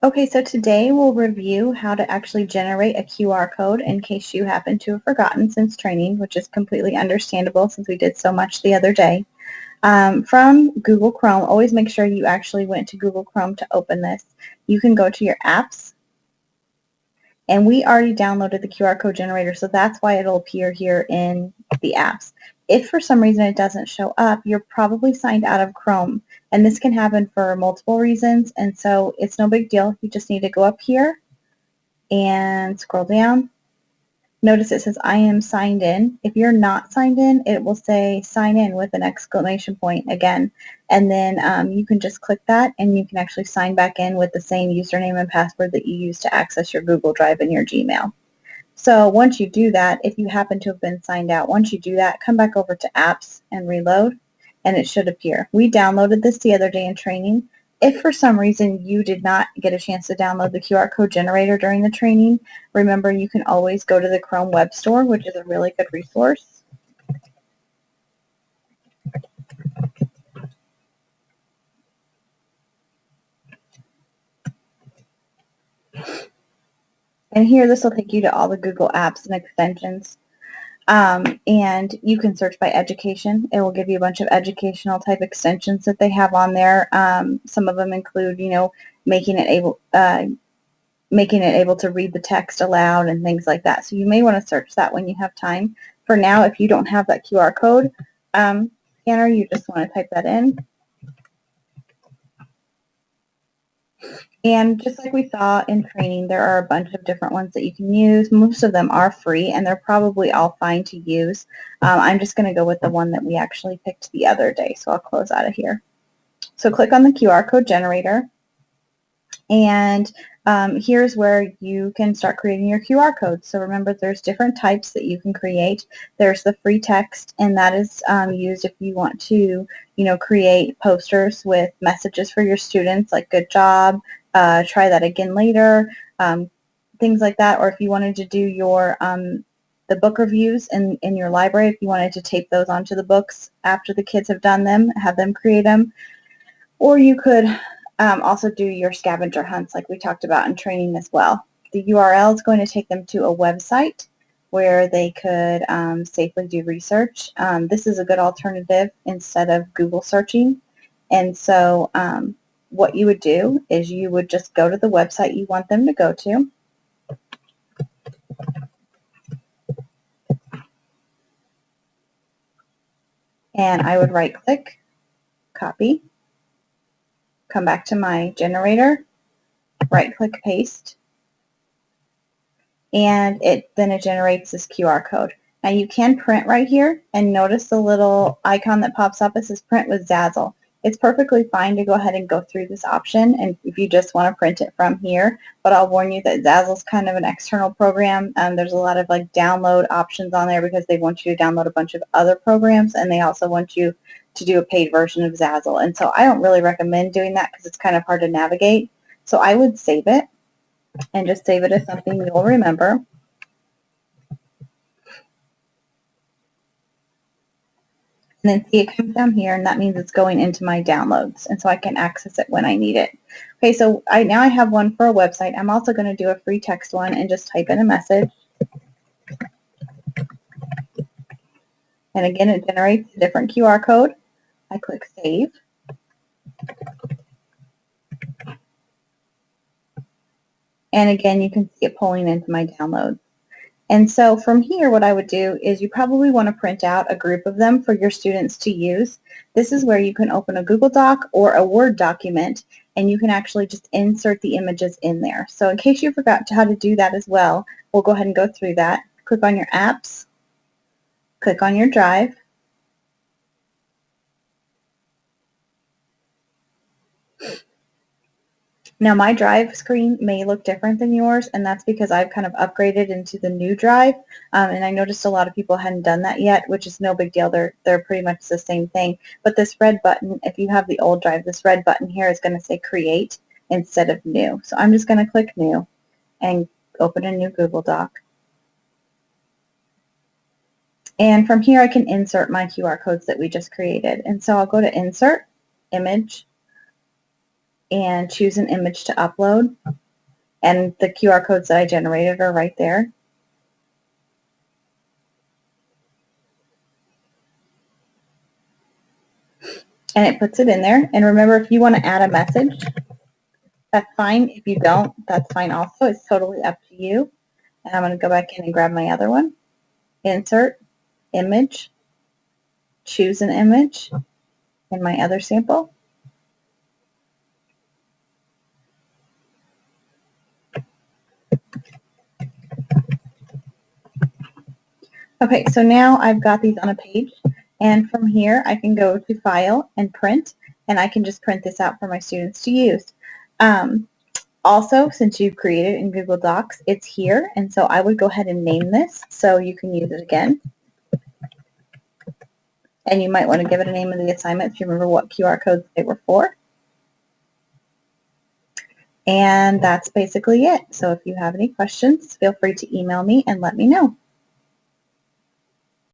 Okay, so today we'll review how to actually generate a QR code in case you happen to have forgotten since training, which is completely understandable since we did so much the other day. From Google Chrome, always make sure you actually went to Google Chrome to open this. You can go to your apps, and we already downloaded the QR code generator, so that's why it'll appear here in the apps. If for some reason it doesn't show up, you're probably signed out of Chrome, and this can happen for multiple reasons, and so it's no big deal. You just need to go up here and scroll down. Notice it says I am signed in. If you're not signed in, it will say sign in with an exclamation point again, and then you can just click that and you can actually sign back in with the same username and password that you used to access your Google Drive and your Gmail. So once you do that, if you happen to have been signed out, once you do that, come back over to apps and reload, and it should appear. We downloaded this the other day in training. If for some reason you did not get a chance to download the QR code generator during the training, remember you can always go to the Chrome Web Store, which is a really good resource. And here this will take you to all the Google apps and extensions. And you can search by education. It will give you a bunch of educational type extensions that they have on there. Some of them include, making it able to read the text aloud and things like that. So you may want to search that when you have time. For now, if you don't have that QR code scanner, you just want to type that in. And just like we saw in training, there are a bunch of different ones that you can use. Most of them are free, and they're probably all fine to use. I'm just going to go with the one that we actually picked the other day, so I'll close out of here. So click on the QR code generator, and here's where you can start creating your QR codes. So remember, there's different types that you can create. There's the free text, and that is used if you want to, create posters with messages for your students, like good job, try that again later, things like that. Or if you wanted to do your the book reviews in your library, if you wanted to tape those onto the books after the kids have done them, have them create them. Or you could also do your scavenger hunts like we talked about in training as well. The URL is going to take them to a website where they could safely do research. This is a good alternative instead of Google searching. And so what you would do is you would just go to the website you want them to go to. And I would right-click, copy, come back to my generator, right-click, paste, and then it generates this QR code. Now you can print right here, and notice the little icon that pops up. It says print with Zazzle. It's perfectly fine to go ahead and go through this option, and if you just want to print it from here, but I'll warn you that Zazzle's kind of an external program. There's a lot of download options on there because they want you to download a bunch of other programs, and they also want you to do a paid version of Zazzle. And so I don't really recommend doing that because it's kind of hard to navigate. So I would save it and just save it as something you'll remember. And then see, it comes down here, and that means it's going into my downloads, and so I can access it when I need it. Okay, so now I have one for a website. I'm also going to do a free text one and just type in a message. And again, it generates a different QR code. I click Save. And again, you can see it pulling into my downloads. And so from here, what I would do is you probably want to print out a group of them for your students to use. This is where you can open a Google Doc or a Word document, and you can actually just insert the images in there. So in case you forgot how to do that as well, we'll go ahead and go through that. Click on your apps, click on your drive, now my drive screen may look different than yours, and that's because I've kind of upgraded into the new drive, and I noticed a lot of people hadn't done that yet, which is no big deal. They're pretty much the same thing. But this red button, if you have the old drive, this red button here is going to say create instead of new. So I'm just going to click new and open a new Google Doc. And from here I can insert my QR codes that we just created. And so I'll go to Insert, Image, and choose an image to upload. And the QR codes that I generated are right there. And it puts it in there. And remember, if you want to add a message, that's fine. If you don't, that's fine also. It's totally up to you. And I'm going to go back in and grab my other one. Insert, image, choose an image in my other sample. Okay, so now I've got these on a page, and from here I can go to File and Print, and I can just print this out for my students to use. Also, since you've created it in Google Docs, it's here, and so I would go ahead and name this so you can use it again. And you might want to give it a name in the assignment if you remember what QR codes they were for. And that's basically it. So if you have any questions, feel free to email me and let me know.